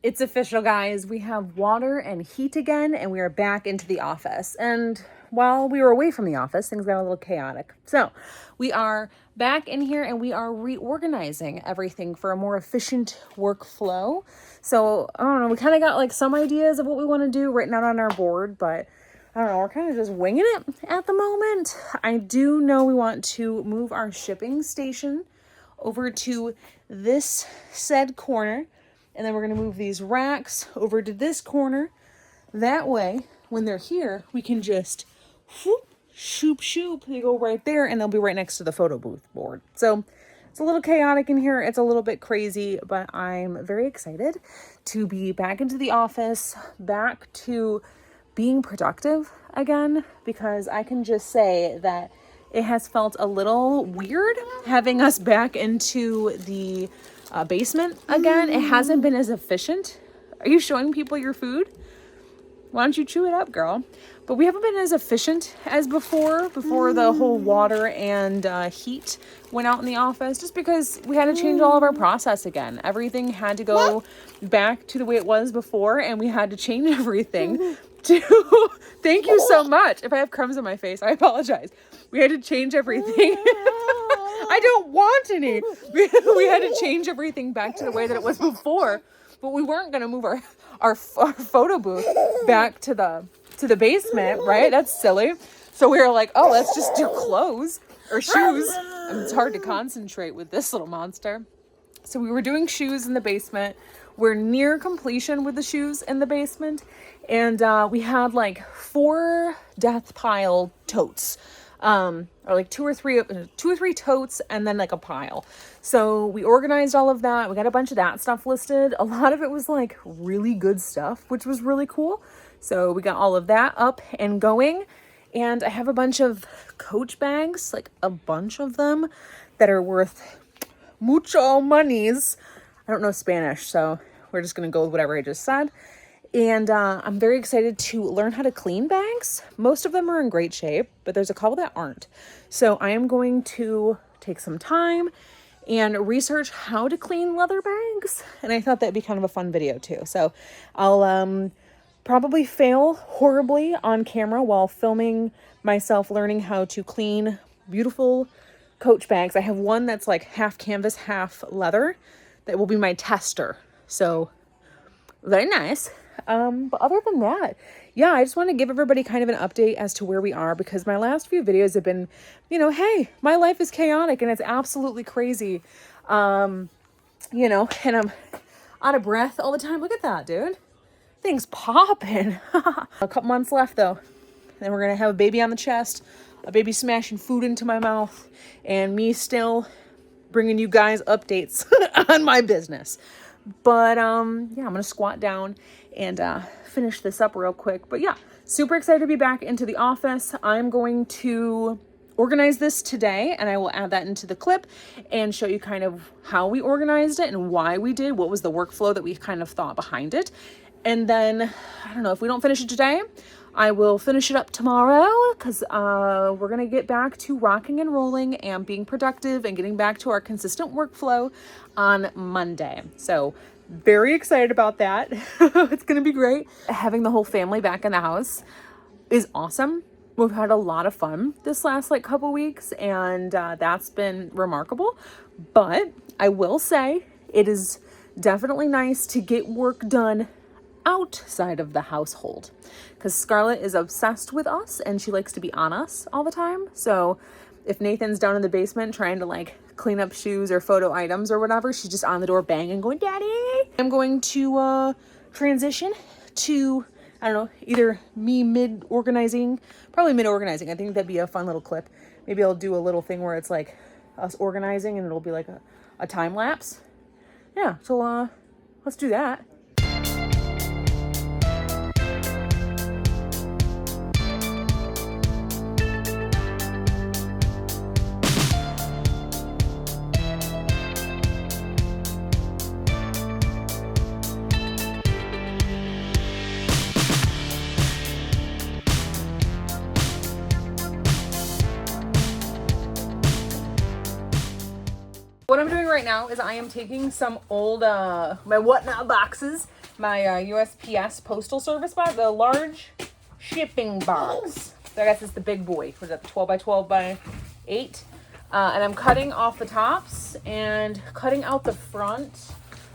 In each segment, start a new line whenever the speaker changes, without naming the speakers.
It's official, guys. We have water and heat again, and we are back into the office. And while we were away from the office, things got a little chaotic. So we are back in here and we are reorganizing everything for a more efficient workflow. So I don't know, we kind of got like some ideas of what we want to do written out on our board, but I don't know, we're kind of just winging it at the moment. I do know we want to move our shipping station over to this said corner. And then we're going to move these racks over to this corner. That way, when they're here, we can just whoop, shoop, shoop. They go right there and they'll be right next to the photo booth board. So it's a little chaotic in here. It's a little bit crazy, but I'm very excited to be back into the office, back to being productive again, because I can just say that it has felt a little weird having us back into the basement again. It hasn't been as efficient. Are you showing people your food? Why don't you chew it up, girl? But we haven't been as efficient as before the whole water and heat went out in the office, just because we had to change all of our process again. Everything had to go back to the way it was before, and we had to change everything to thank you so much. If I have crumbs on my face, I apologize. We had to change everything. I don't want any. We had to change everything back to the way that it was before, but we weren't going to move our photo booth back to the basement, right? That's silly. So we were like, oh, let's just do clothes or shoes. And it's hard to concentrate with this little monster. So we were doing shoes in the basement. We're near completion with the shoes in the basement. And we had like 4 death pile totes. Or like two or three totes and then like a pile. So we organized all of that. We got a bunch of that stuff listed. A lot of it was like really good stuff, which was really cool. So we got all of that up and going. And I have a bunch of Coach bags, like a bunch of them that are worth mucho monies. I don't know Spanish, so we're just going to go with whatever I just said. And I'm very excited to learn how to clean bags. Most of them are in great shape, but there's a couple that aren't. So I am going to take some time and research how to clean leather bags. And I thought that'd be kind of a fun video too. So I'll probably fail horribly on camera while filming myself learning how to clean beautiful Coach bags. I have one that's like half canvas, half leather that will be my tester. So very nice. But other than that, yeah, I just want to give everybody kind of an update as to where we are, because my last few videos have been, hey, my life is chaotic and it's absolutely crazy. And I'm out of breath all the time. Look at that, dude. Things popping. A couple months left though. Then we're going to have a baby on the chest, a baby smashing food into my mouth, and me still bringing you guys updates on my business. But yeah, I'm going to squat down and finish this up real quick. But yeah, super excited to be back into the office. I'm going to organize this today, and I will add that into the clip and show you kind of how we organized it and why we did, what was the workflow that we kind of thought behind it. And then, I don't know, if we don't finish it today, I will finish it up tomorrow, because we're going to get back to rocking and rolling and being productive and getting back to our consistent workflow on Monday. So very excited about that. It's going to be great. Having the whole family back in the house is awesome. We've had a lot of fun this last couple weeks, and that's been remarkable. But I will say it is definitely nice to get work done outside of the household, because Scarlett is obsessed with us and she likes to be on us all the time. So if Nathan's down in the basement trying to clean up shoes or photo items or whatever, she's just on the door banging going, Daddy. I'm going to transition to, I don't know, either me mid-organizing. I think that'd be a fun little clip. Maybe I'll do a little thing where it's like us organizing and it'll be like a time lapse. Yeah, so let's do that. What I'm doing right now is I am taking some old, my whatnot boxes my USPS postal service box, the large shipping box. So I guess it's the big boy. Was that 12 by 12 by 8? And I'm cutting off the tops and cutting out the front,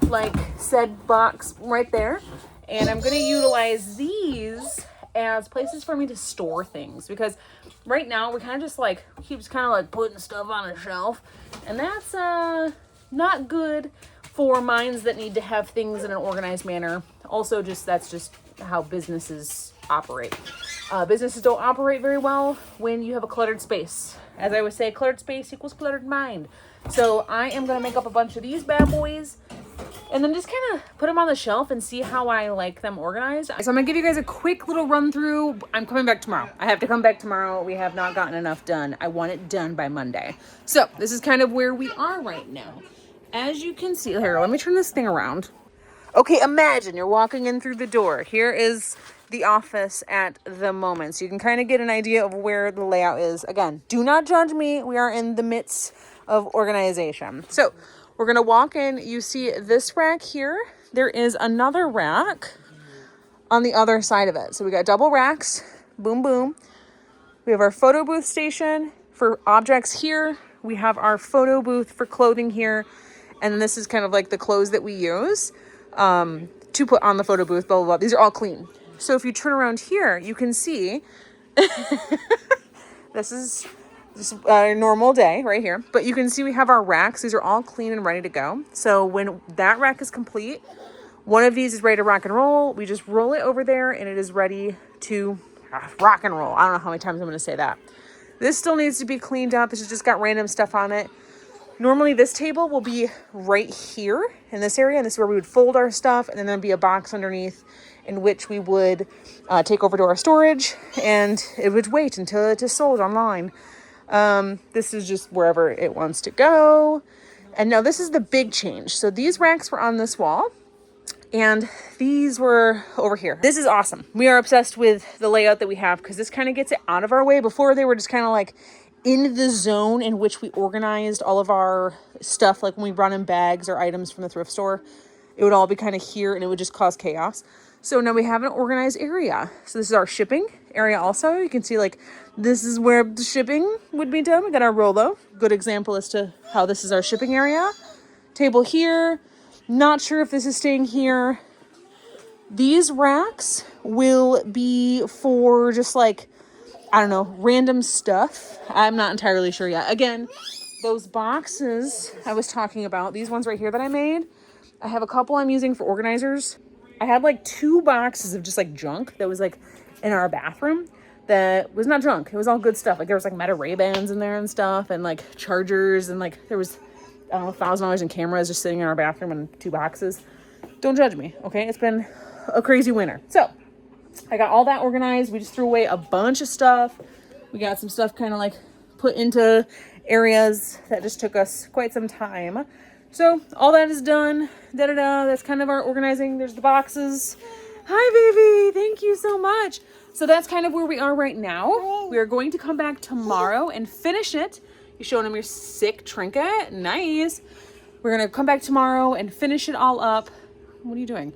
like said box right there. And I'm going to utilize these as places for me to store things, because right now we kind of just like keeps kind of like putting stuff on a shelf, and that's not good for minds that need to have things in an organized manner. Also, that's just how businesses operate. Businesses don't operate very well when you have a cluttered space. As I would say, cluttered space equals cluttered mind. So I am going to make up a bunch of these bad boys and then just kind of put them on the shelf and see how I like them organized. So I'm going to give you guys a quick little run through. I'm coming back tomorrow. I have to come back tomorrow. We have not gotten enough done. I want it done by Monday. So this is kind of where we are right now. As you can see, here, let me turn this thing around. Okay, imagine you're walking in through the door. Here is the office at the moment. So you can kind of get an idea of where the layout is. Again, do not judge me. We are in the midst of organization. So we're going to walk in. You see this rack here. There is another rack on the other side of it. So we got double racks. Boom, boom. We have our photo booth station for objects here. We have our photo booth for clothing here. And then this is kind of like the clothes that we use to put on the photo booth, blah, blah, blah. These are all clean. So if you turn around here, you can see this is just a normal day right here. But you can see we have our racks. These are all clean and ready to go. So when that rack is complete, one of these is ready to rock and roll. We just roll it over there and it is ready to rock and roll. I don't know how many times I'm going to say that. This still needs to be cleaned up. This has just got random stuff on it. Normally this table will be right here in this area, and this is where we would fold our stuff, and then there'd be a box underneath in which we would take over to our storage, and it would wait until it is sold online. This is just wherever it wants to go. And now this is the big change. So these racks were on this wall, and these were over here. This is awesome. We are obsessed with the layout that we have because this kind of gets it out of our way. Before, they were just kind of like in the zone in which we organized all of our stuff. Like when we brought in bags or items from the thrift store, it would all be kind of here and it would just cause chaos. So now we have an organized area. So this is our shipping area also. You can see like this is where the shipping would be done. We got our Rolo. Good example as to how this is our shipping area. Table here. Not sure if this is staying here. These racks will be for just like, I don't know, random stuff. I'm not entirely sure yet. Again, those boxes I was talking about, these ones right here that I made, I have a couple I'm using for organizers. I had like 2 boxes of just like junk that was like in our bathroom that was not junk. It was all good stuff. Like there was like Meta Ray-Bans in there and stuff, and like chargers, and like there was, I don't know, $1,000 in cameras just sitting in our bathroom in 2 boxes. Don't judge me, okay? It's been a crazy winter. So I got all that organized. We just threw away a bunch of stuff. We got some stuff kind of like put into areas that just took us quite some time. So all that is done. That's kind of our organizing. There's the boxes. Hi, baby. Thank you so much. So that's kind of where we are right now. We are going to come back tomorrow and finish it. You're showing them your sick trinket. Nice. We're going to come back tomorrow and finish it all up. What are you doing?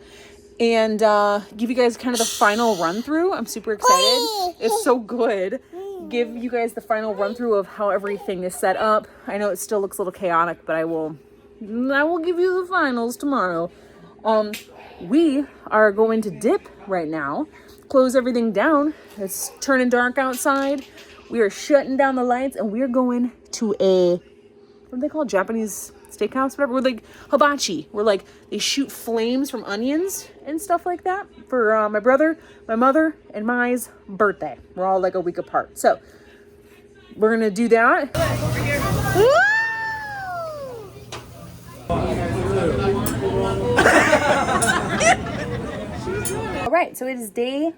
And give you guys kind of the final run through. I'm super excited. It's so good. Give you guys the final run through of how everything is set up. I know it still looks a little chaotic, but I will give you the finals tomorrow. We are going to dip right now. Close everything down. It's turning dark outside. We are shutting down the lights, and we are going to a, what do they call it? Japanese steakhouse, whatever. We're like hibachi. We're like, they shoot flames from onions and stuff like that for my brother, my mother, and my birthday. We're all like a week apart. So we're going to do that. All right, so it is day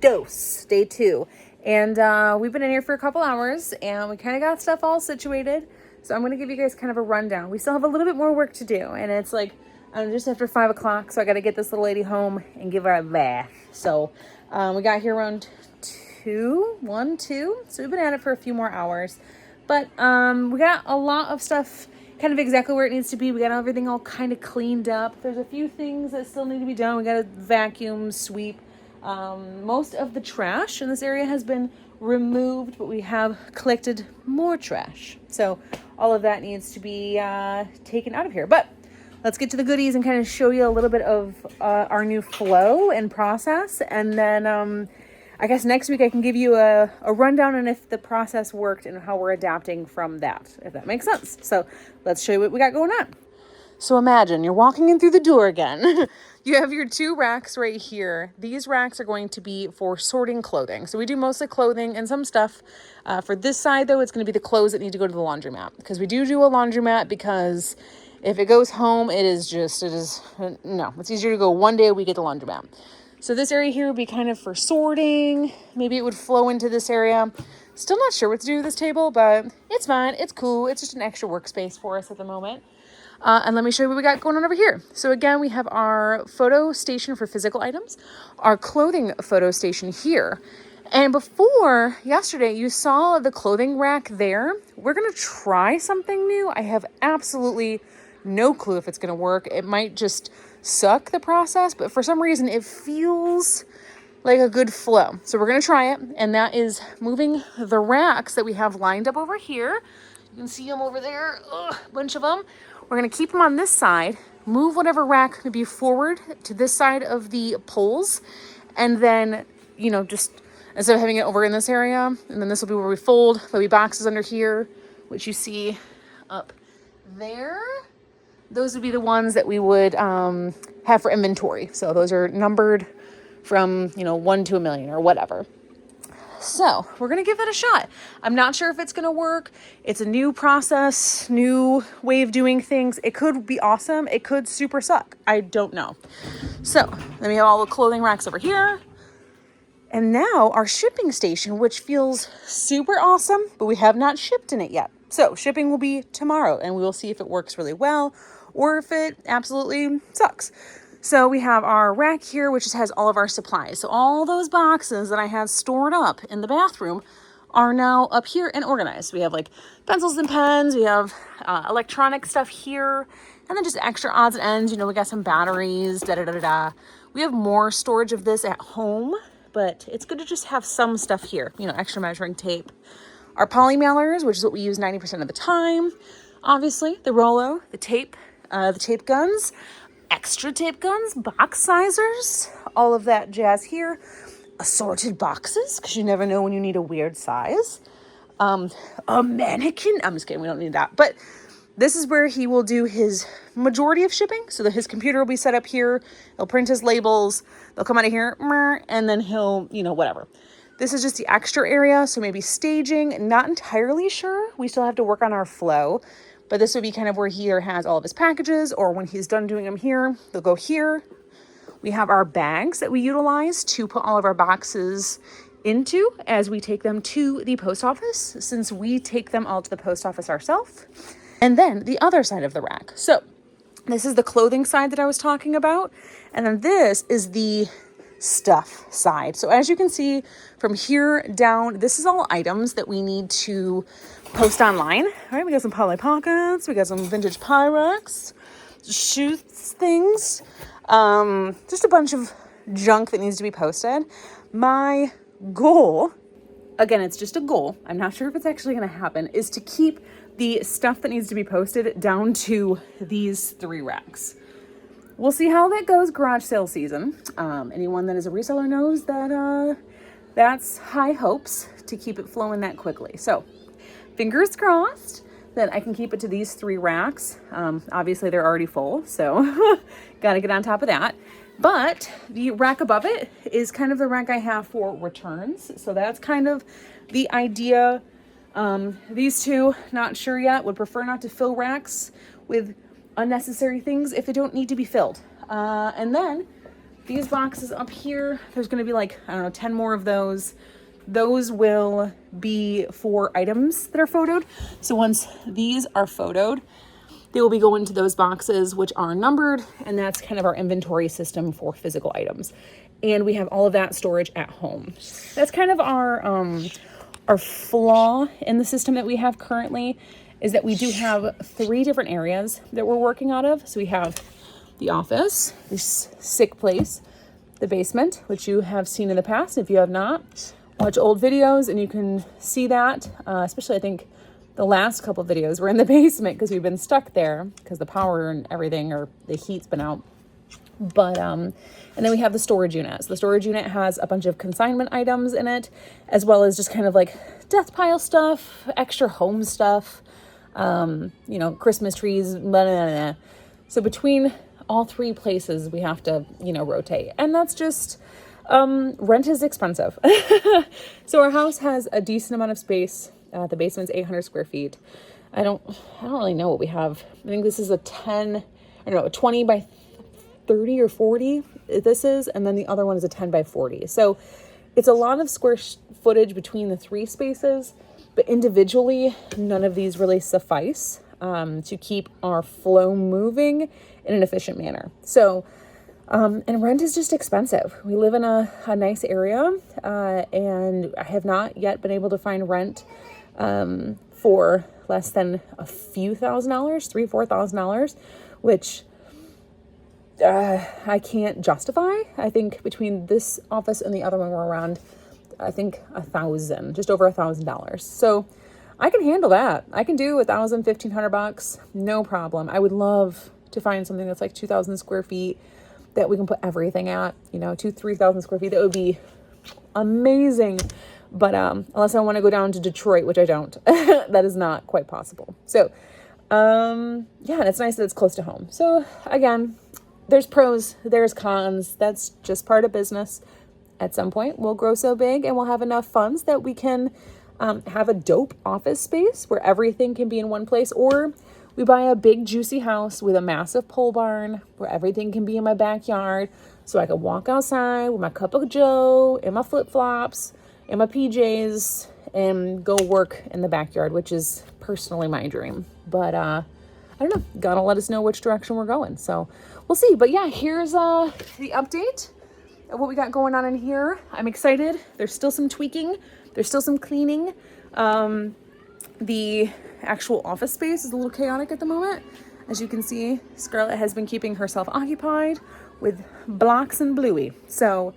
2. And we've been in here for a couple hours, and we kind of got stuff all situated. So I'm going to give you guys kind of a rundown. We still have a little bit more work to do, and it's like just after 5 o'clock, so I got to get this little lady home and give her a bath. So we got here around 2, so we've been at it for a few more hours. But we got a lot of stuff kind of exactly where it needs to be. We got everything all kind of cleaned up. There's a few things that still need to be done. We got to vacuum, sweep. Most of the trash in this area has been removed, but we have collected more trash. So all of that needs to be taken out of here. But let's get to the goodies and kind of show you a little bit of our new flow and process. And then I guess next week I can give you a rundown on if the process worked and how we're adapting from that, if that makes sense. So let's show you what we got going on. So imagine you're walking in through the door again. You have your 2 racks right here. These racks are going to be for sorting clothing. So we do mostly clothing and some stuff. For this side though, it's going to be the clothes that need to go to the laundromat, because we do a laundromat, because if it goes home, it's easier to go one day a week at the laundromat. So this area here would be kind of for sorting. Maybe it would flow into this area. Still not sure what to do with this table, but it's fine. It's cool. It's just an extra workspace for us at the moment. And let me show you what we got going on over here. So again, we have our photo station for physical items, our clothing photo station here. And before yesterday, you saw the clothing rack there. We're going to try something new. I have absolutely no clue if it's going to work. It might just suck the process, but for some reason it feels like a good flow. So we're going to try it. And that is moving the racks that we have lined up over here. You can see them over there, a bunch of them. We're going to keep them on this side, move whatever rack may be forward to this side of the poles. And then, just instead of having it over in this area, and then this will be where we fold. There'll be boxes under here, which you see up there. Those would be the ones that we would have for inventory. So those are numbered from, 1 to 1,000,000 or whatever. So we're going to give that a shot. I'm not sure if it's going to work. It's a new process, new way of doing things. It could be awesome. It could super suck. I don't know. So then we have all the clothing racks over here. And now our shipping station, which feels super awesome, but we have not shipped in it yet. So shipping will be tomorrow, and we will see if it works really well or if it absolutely sucks. So we have our rack here, which just has all of our supplies. So all those boxes that I had stored up in the bathroom are now up here and organized. We have like pencils and pens. We have electronic stuff here, and then just extra odds and ends. We got some batteries, We have more storage of this at home, but it's good to just have some stuff here, extra measuring tape. Our poly mailers, which is what we use 90% of the time. Obviously, the Rollo, the tape guns, extra tape guns, box sizers, all of that jazz here. Assorted boxes, because you never know when you need a weird size. A mannequin. I'm just kidding. We don't need that. But this is where he will do his majority of shipping. So that his computer will be set up here. He'll print his labels. They'll come out of here. And then he'll, whatever. This is just the extra area. So maybe staging. Not entirely sure. We still have to work on our flow. But this would be kind of where he has all of his packages, or when he's done doing them here, they'll go here. We have our bags that we utilize to put all of our boxes into as we take them to the post office, since we take them all to the post office ourselves. And then the other side of the rack. So this is the clothing side that I was talking about. And then this is the stuff side. So as you can see from here down, this is all items that we need to post online. All right, we got some Polly Pockets, we got some vintage Pyrex, shoes, things, just a bunch of junk that needs to be posted. My goal, again, it's just a goal, I'm not sure if it's actually going to happen, is to keep the stuff that needs to be posted down to these 3 racks. We'll see how that goes garage sale season. Anyone that is a reseller knows that that's high hopes to keep it flowing that quickly. So fingers crossed that I can keep it to these 3 racks. Obviously they're already full, so got to get on top of that. But the rack above it is kind of the rack I have for returns. So that's kind of the idea. These 2, not sure yet, would prefer not to fill racks with unnecessary things if they don't need to be filled. And then these boxes up here, there's going to be like, 10 more of those. Those will be for items that are photoed. So once these are photoed, they will be going to those boxes, which are numbered, and that's kind of our inventory system for physical items. And we have all of that storage at home. That's kind of our flaw in the system that we have currently. is that we do have 3 different areas that we're working out of. So we have the office, this sick place, the basement, which you have seen in the past. If you have not, watch old videos and you can see that, especially I think the last couple of videos were in the basement because we've been stuck there because the power and everything, or the heat's been out. But, and then we have the storage unit. So the storage unit has a bunch of consignment items in it, as well as just kind of like death pile stuff, extra home stuff, Christmas trees, blah, blah, blah. So between all 3 places, we have to, rotate. And that's just, rent is expensive. So our house has a decent amount of space. The basement's 800 square feet. I don't really know what we have. I think this is a 20 by 30 or 40 this is, and then the other one is a 10 by 40. So it's a lot of square footage between the 3 spaces, but individually, none of these really suffice to keep our flow moving in an efficient manner. So, and rent is just expensive. We live in a nice area, and I have not yet been able to find rent for less than a few $1,000s, $3,000-$4,000, which I can't justify. I think between this office and the other one we're around, I think $1,000, just over $1,000. So I can handle that. I can do $1,000, $1,500, no problem. I would love to find something that's like 2,000 square feet that we can put everything at, 3,000 square feet. That would be amazing. But unless I want to go down to Detroit, which I don't, that is not quite possible. So and it's nice that it's close to home. So again, there's pros, there's cons. That's just part of business. At some point, we'll grow so big and we'll have enough funds that we can have a dope office space where everything can be in one place. Or we buy a big, juicy house with a massive pole barn where everything can be in my backyard. So I can walk outside with my cup of joe and my flip-flops and my PJs and go work in the backyard, which is personally my dream. But I don't know, God will let us know which direction we're going. So we'll see. But yeah, here's the update of what we got going on in here. I'm excited. There's still some tweaking. There's still some cleaning. The actual office space is a little chaotic at the moment. As you can see, Scarlett has been keeping herself occupied with blocks and Bluey. So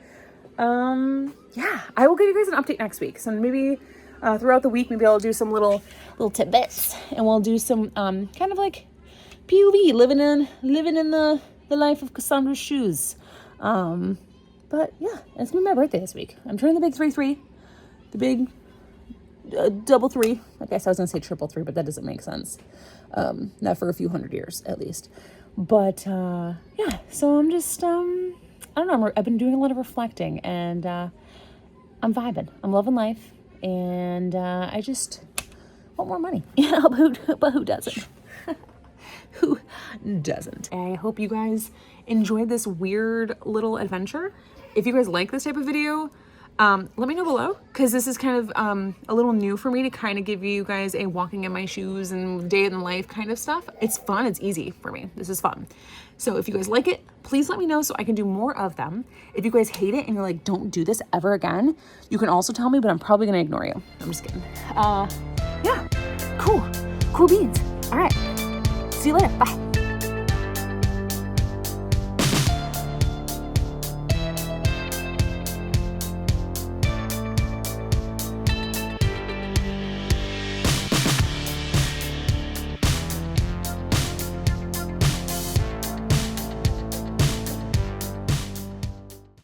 yeah, I will give you guys an update next week. So maybe throughout the week, maybe I'll do some little tidbits, and we'll do some kind of like POV, living in the life of Cassandra's shoes. But yeah, it's gonna be my birthday this week. I'm turning the big 3-3, the big double 3. I guess I was gonna say triple 3, but that doesn't make sense. Not for a few hundred years at least. But yeah, so I'm just I don't know. I've been doing a lot of reflecting, and I'm vibing. I'm loving life, and I just want more money. But who doesn't? Who doesn't? I hope you guys enjoyed this weird little adventure. If you guys like this type of video, let me know below, because this is kind of a little new for me to kind of give you guys a walking in my shoes and day in the life kind of stuff. It's fun. It's easy for me. This is fun. So if you guys like it, please let me know so I can do more of them. If you guys hate it and you're like, don't do this ever again, you can also tell me, but I'm probably going to ignore you. I'm just kidding. Yeah, cool beans. All right. See you later. Bye.